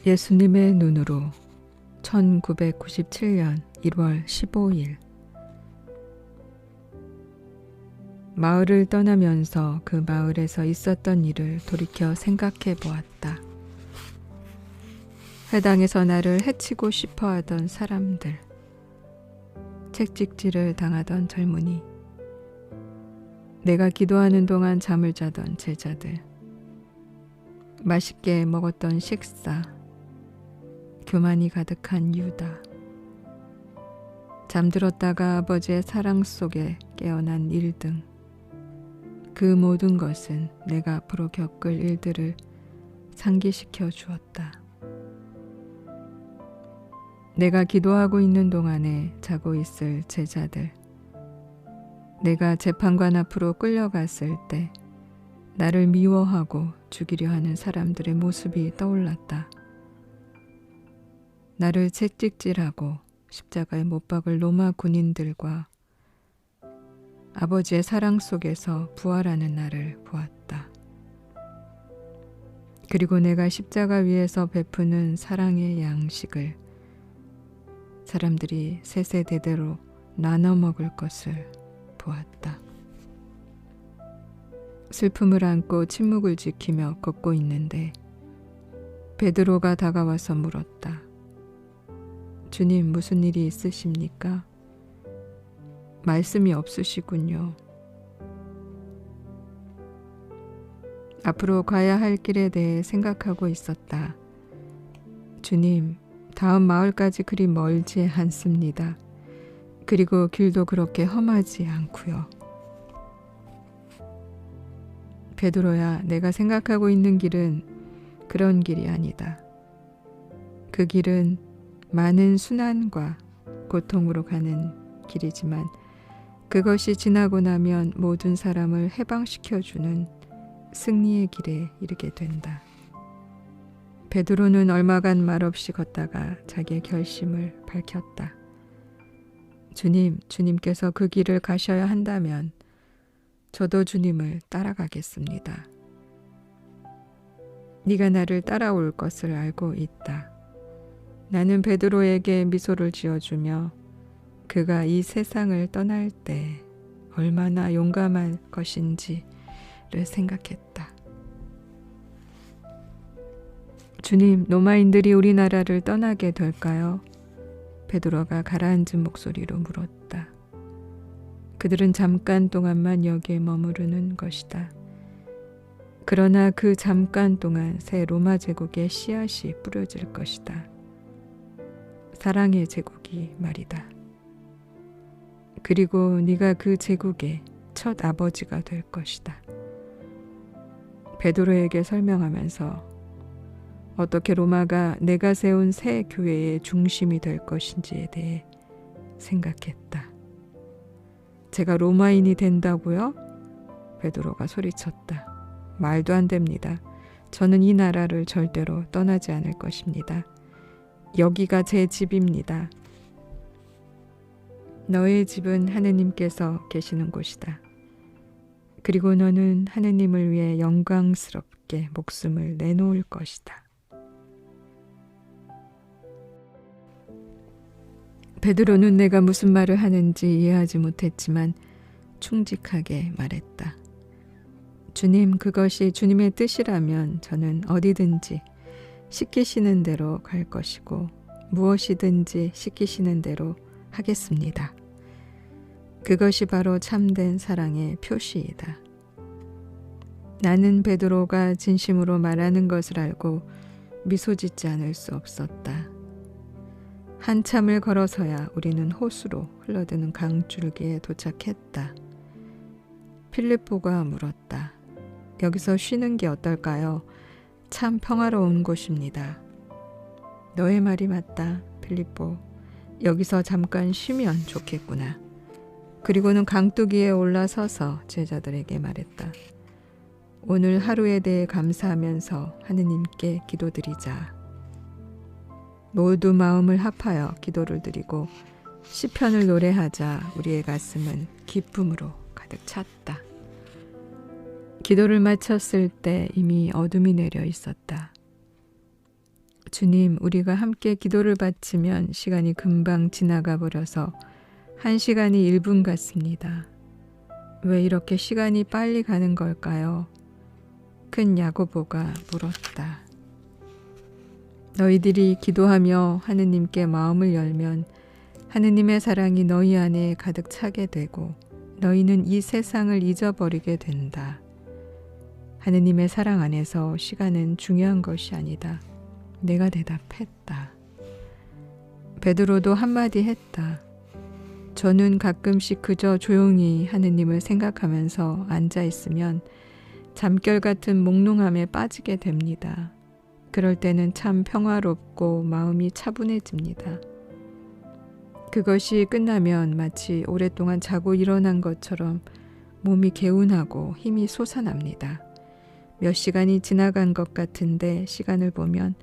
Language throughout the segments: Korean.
예수님의 눈으로 1997년 1월 15일 마을을 떠나면서 그 마을에서 있었던 일을 돌이켜 생각해 보았다. 회당에서 나를 해치고 싶어 하던 사람들, 책찍질을 당하던 젊은이, 내가 기도하는 동안 잠을 자던 제자들, 맛있게 먹었던 식사, 교만이 가득한 유다, 잠들었다가 아버지의 사랑 속에 깨어난 일 등, 그 모든 것은 내가 앞으로 겪을 일들을 상기시켜 주었다. 내가 기도하고 있는 동안에 자고 있을 제자들, 내가 재판관 앞으로 끌려갔을 때 나를 미워하고 죽이려 하는 사람들의 모습이 떠올랐다. 나를 채찍질하고 십자가에 못 박을 로마 군인들과 아버지의 사랑 속에서 부활하는 나를 보았다. 그리고 내가 십자가 위에서 베푸는 사랑의 양식을 사람들이 세세대대로 나눠 먹을 것을 보았다. 슬픔을 안고 침묵을 지키며 걷고 있는데 베드로가 다가와서 물었다. 주님, 무슨 일이 있으십니까? 말씀이 없으시군요. 앞으로 가야 할 길에 대해 생각하고 있었다. 주님, 다음 마을까지 그리 멀지 않습니다. 그리고 길도 그렇게 험하지 않고요. 베드로야, 내가 생각하고 있는 길은 그런 길이 아니다. 그 길은 많은 순환과 고통으로 가는 길이지만 그것이 지나고 나면 모든 사람을 해방시켜주는 승리의 길에 이르게 된다. 베드로는 얼마간 말없이 걷다가 자기의 결심을 밝혔다. 주님께서 그 길을 가셔야 한다면 저도 주님을 따라가겠습니다. 네가 나를 따라올 것을 알고 있다. 나는 베드로에게 미소를 지어주며 그가 이 세상을 떠날 때 얼마나 용감할 것인지를 생각했다. 주님, 로마인들이 우리나라를 떠나게 될까요? 베드로가 가라앉은 목소리로 물었다. 그들은 잠깐 동안만 여기에 머무르는 것이다. 그러나 그 잠깐 동안 새 로마 제국의 씨앗이 뿌려질 것이다. 사랑의 제국이 말이다. 그리고 네가 그 제국의 첫 아버지가 될 것이다. 베드로에게 설명하면서 어떻게 로마가 내가 세운 새 교회의 중심이 될 것인지에 대해 생각했다. 제가 로마인이 된다고요? 베드로가 소리쳤다. 말도 안 됩니다. 저는 이 나라를 절대로 떠나지 않을 것입니다. 여기가 제 집입니다. 너의 집은 하느님께서 계시는 곳이다. 그리고 너는 하느님을 위해 영광스럽게 목숨을 내놓을 것이다. 베드로는 내가 무슨 말을 하는지 이해하지 못했지만 충직하게 말했다. 주님, 그것이 주님의 뜻이라면 저는 어디든지 시키시는 대로 갈 것이고 무엇이든지 시키시는 대로 하겠습니다. 그것이 바로 참된 사랑의 표시이다. 나는 베드로가 진심으로 말하는 것을 알고 미소 짓지 않을 수 없었다. 한참을 걸어서야 우리는 호수로 흘러드는 강줄기에 도착했다. 필립보가 물었다. 여기서 쉬는 게 어떨까요? 참 평화로운 곳입니다. 너의 말이 맞다, 필립보. 여기서 잠깐 쉬면 좋겠구나. 그리고는 강둑이에 올라서서 제자들에게 말했다. 오늘 하루에 대해 감사하면서 하느님께 기도드리자. 모두 마음을 합하여 기도를 드리고 시편을 노래하자 우리의 가슴은 기쁨으로 가득 찼다. 기도를 마쳤을 때 이미 어둠이 내려 있었다. 주님, 우리가 함께 기도를 바치면 시간이 금방 지나가 버려서 1시간이 1분 같습니다. 왜 이렇게 시간이 빨리 가는 걸까요? 큰 야고보가 물었다. 너희들이 기도하며 하느님께 마음을 열면 하느님의 사랑이 너희 안에 가득 차게 되고 너희는 이 세상을 잊어버리게 된다. 하느님의 사랑 안에서 시간은 중요한 것이 아니다. 내가 대답했다. 베드로도 한마디 했다. 저는 가끔씩 그저 조용히 하느님을 생각하면서 앉아 있으면 잠결 같은 몽롱함에 빠지게 됩니다. 그럴 때는 참 평화롭고 마음이 차분해집니다. 그것이 끝나면 마치 오랫동안 자고 일어난 것처럼 몸이 개운하고 힘이 솟아납니다. 몇 시간이 지나간 것 같은데 시간을 보면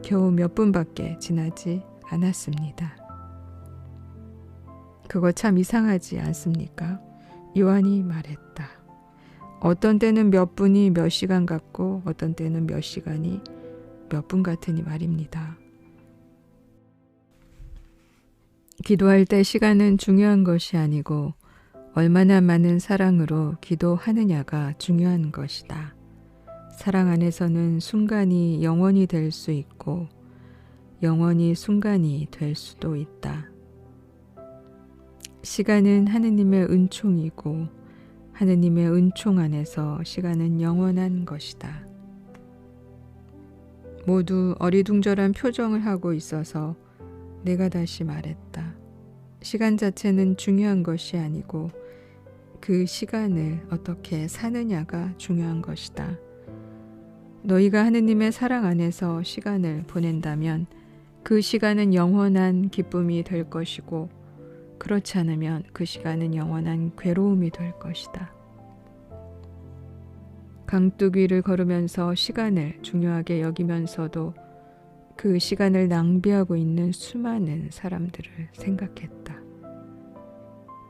겨우 몇 분밖에 지나지 않았습니다. 그거 참 이상하지 않습니까? 요한이 말했다. 어떤 때는 몇 분이 몇 시간 같고 어떤 때는 몇 시간이 몇 분 같으니 말입니다. 기도할 때 시간은 중요한 것이 아니고 얼마나 많은 사랑으로 기도하느냐가 중요한 것이다. 사랑 안에서는 순간이 영원이 될 수 있고 영원이 순간이 될 수도 있다. 시간은 하느님의 은총이고 하느님의 은총 안에서 시간은 영원한 것이다. 모두 어리둥절한 표정을 하고 있어서 내가 다시 말했다. 시간 자체는 중요한 것이 아니고 그 시간을 어떻게 사느냐가 중요한 것이다. 너희가 하느님의 사랑 안에서 시간을 보낸다면 그 시간은 영원한 기쁨이 될 것이고 그렇지 않으면 그 시간은 영원한 괴로움이 될 것이다. 강둑 위를 걸으면서 시간을 중요하게 여기면서도 그 시간을 낭비하고 있는 수많은 사람들을 생각했다.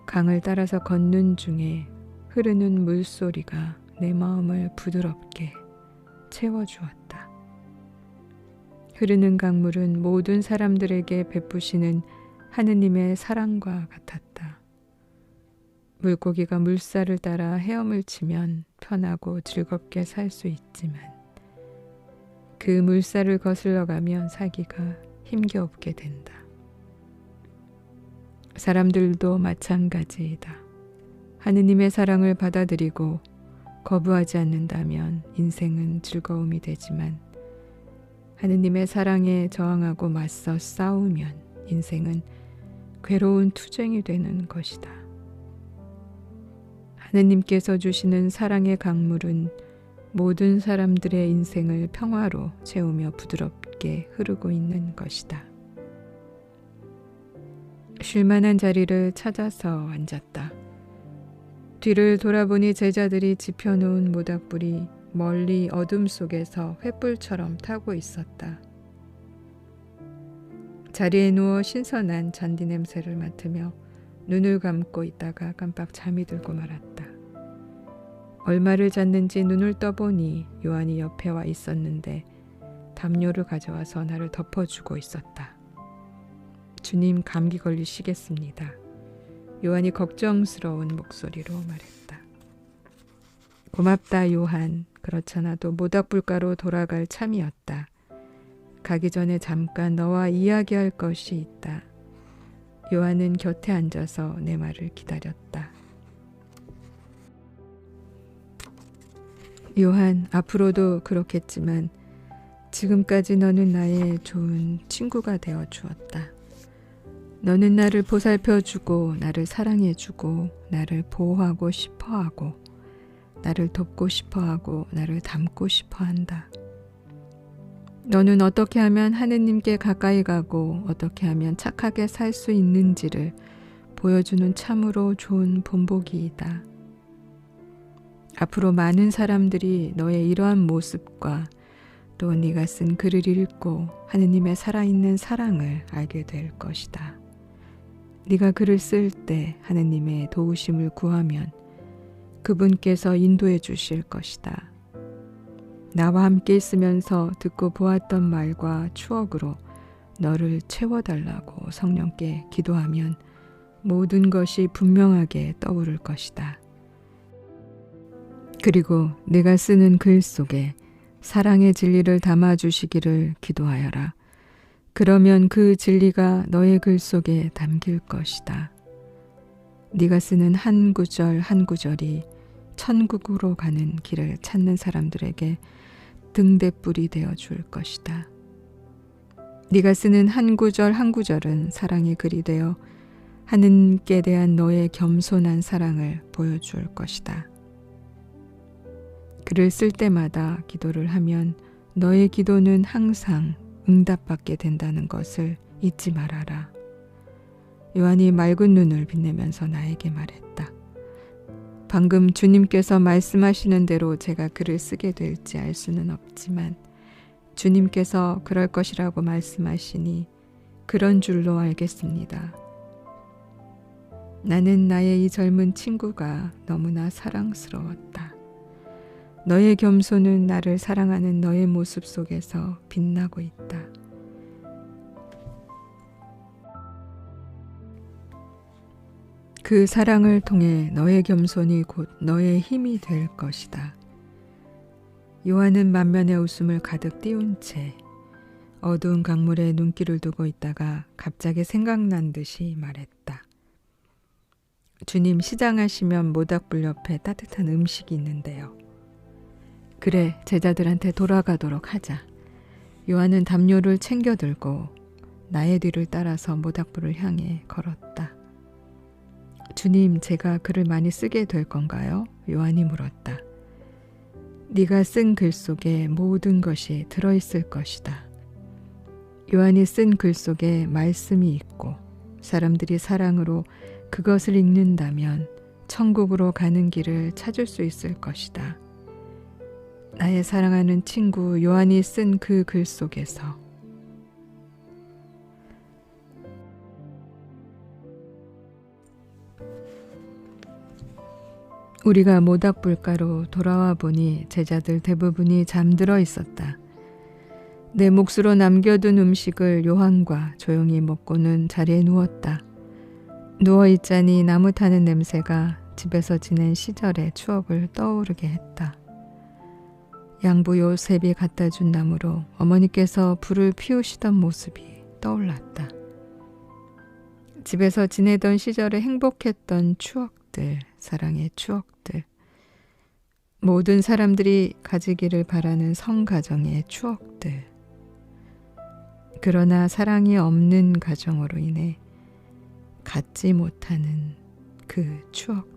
강을 따라서 걷는 중에 흐르는 물소리가 내 마음을 부드럽게 채워주었다. 흐르는 강물은 모든 사람들에게 베푸시는 하느님의 사랑과 같았다. 물고기가 물살을 따라 헤엄을 치면 편하고 즐겁게 살 수 있지만 그 물살을 거슬러 가면 살기가 힘겨우게 된다. 사람들도 마찬가지이다. 하느님의 사랑을 받아들이고 거부하지 않는다면 인생은 즐거움이 되지만 하느님의 사랑에 저항하고 맞서 싸우면 인생은 괴로운 투쟁이 되는 것이다. 하느님께서 주시는 사랑의 강물은 모든 사람들의 인생을 평화로 채우며 부드럽게 흐르고 있는 것이다. 쉴만한 자리를 찾아서 앉았다. 뒤를 돌아보니 제자들이 지펴놓은 모닥불이 멀리 어둠 속에서 횃불처럼 타고 있었다. 자리에 누워 신선한 잔디 냄새를 맡으며 눈을 감고 있다가 깜빡 잠이 들고 말았다. 얼마를 잤는지 눈을 떠보니 요한이 옆에 와 있었는데 담요를 가져와서 나를 덮어주고 있었다. 주님, 감기 걸리시겠습니다. 요한이 걱정스러운 목소리로 말했다. 고맙다, 요한. 그렇잖아도 모닥불가로 돌아갈 참이었다. 가기 전에 잠깐 너와 이야기할 것이 있다. 요한은 곁에 앉아서 내 말을 기다렸다. 요한, 앞으로도 그렇겠지만 지금까지 너는 나의 좋은 친구가 되어 주었다. 너는 나를 보살펴주고 나를 사랑해주고 나를 보호하고 싶어하고 나를 돕고 싶어하고 나를 닮고 싶어한다. 너는 어떻게 하면 하느님께 가까이 가고 어떻게 하면 착하게 살 수 있는지를 보여주는 참으로 좋은 본보기이다. 앞으로 많은 사람들이 너의 이러한 모습과 또 네가 쓴 글을 읽고 하느님의 살아있는 사랑을 알게 될 것이다. 네가 글을 쓸 때 하느님의 도우심을 구하면 그분께서 인도해 주실 것이다. 나와 함께 있으면서 듣고 보았던 말과 추억으로 너를 채워달라고 성령께 기도하면 모든 것이 분명하게 떠오를 것이다. 그리고 내가 쓰는 글 속에 사랑의 진리를 담아주시기를 기도하여라. 그러면 그 진리가 너의 글 속에 담길 것이다. 네가 쓰는 한 구절 한 구절이 천국으로 가는 길을 찾는 사람들에게 등대불이 되어줄 것이다. 네가 쓰는 한 구절 한 구절은 사랑의 글이 되어 하느님께 대한 너의 겸손한 사랑을 보여줄 것이다. 글을 쓸 때마다 기도를 하면 너의 기도는 항상 응답받게 된다는 것을 잊지 말아라. 요한이 맑은 눈을 빛내면서 나에게 말했다. 방금 주님께서 말씀하시는 대로 제가 글을 쓰게 될지 알 수는 없지만 주님께서 그럴 것이라고 말씀하시니 그런 줄로 알겠습니다. 나는 나의 이 젊은 친구가 너무나 사랑스러웠다. 너의 겸손은 나를 사랑하는 너의 모습 속에서 빛나고 있다. 그 사랑을 통해 너의 겸손이 곧 너의 힘이 될 것이다. 요한은 만면의 웃음을 가득 띄운 채 어두운 강물에 눈길을 두고 있다가 갑자기 생각난 듯이 말했다. 주님, 시장하시면 모닥불 옆에 따뜻한 음식이 있는데요. 그래, 제자들한테 돌아가도록 하자. 요한은 담요를 챙겨 들고 나의 뒤를 따라서 모닥불을 향해 걸었다. 주님, 제가 글을 많이 쓰게 될 건가요? 요한이 물었다. 네가 쓴 글 속에 모든 것이 들어있을 것이다. 요한이 쓴 글 속에 말씀이 있고 사람들이 사랑으로 그것을 읽는다면 천국으로 가는 길을 찾을 수 있을 것이다. 나의 사랑하는 친구 요한이 쓴 그 글 속에서 우리가 모닥불가로 돌아와 보니 제자들 대부분이 잠들어 있었다. 내 몫으로 남겨둔 음식을 요한과 조용히 먹고는 자리에 누웠다. 누워있자니 나무 타는 냄새가 집에서 지낸 시절의 추억을 떠오르게 했다. 양부 요셉이 갖다 준 나무로 어머니께서 불을 피우시던 모습이 떠올랐다. 집에서 지내던 시절에 행복했던 추억들, 사랑의 추억들, 모든 사람들이 가지기를 바라는 성가정의 추억들. 그러나 사랑이 없는 가정으로 인해 갖지 못하는 그 추억.